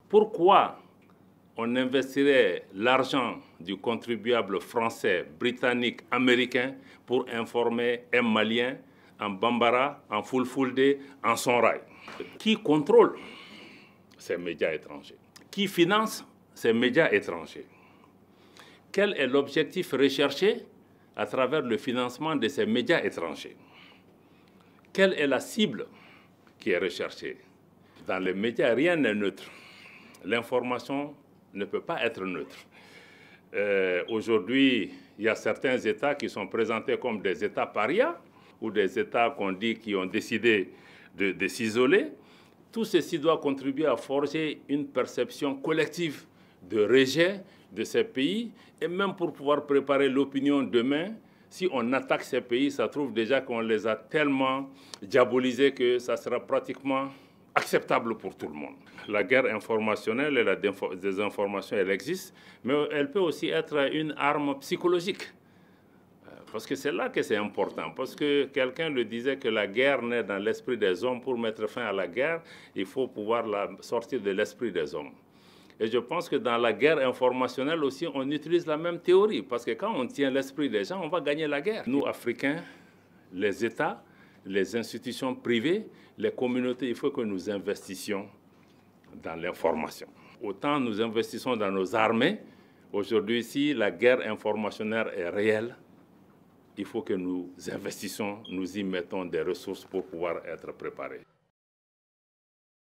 Pourquoi on investirait l'argent du contribuable français, britannique, américain pour informer un Malien en Bambara, en Fulfulde, en Songhai? Qui contrôle ces médias étrangers? Qui finance ces médias étrangers? Quel est l'objectif recherché à travers le financement de ces médias étrangers? Quelle est la cible qui est recherchée? Dans les médias, rien n'est neutre. L'information ne peut pas être neutre. Aujourd'hui, il y a certains États qui sont présentés comme des États parias ou des États qu'on dit qui ont décidé de s'isoler. Tout ceci doit contribuer à forger une perception collective de rejet de ces pays et même pour pouvoir préparer l'opinion demain. Si on attaque ces pays, ça trouve déjà qu'on les a tellement diabolisés que ça sera pratiquement acceptable pour tout le monde. La guerre informationnelle et la désinformation, elle existe, mais elle peut aussi être une arme psychologique. Parce que c'est là que c'est important. Parce que quelqu'un le disait que la guerre naît dans l'esprit des hommes. Pour mettre fin à la guerre, il faut pouvoir la sortir de l'esprit des hommes. Et je pense que dans la guerre informationnelle aussi, on utilise la même théorie. Parce que quand on tient l'esprit des gens, on va gagner la guerre. Nous, Africains, les États, les institutions privées, les communautés, il faut que nous investissions dans l'information. Autant nous investissons dans nos armées, aujourd'hui, si la guerre informationnelle est réelle, il faut que nous investissions, nous y mettons des ressources pour pouvoir être préparés.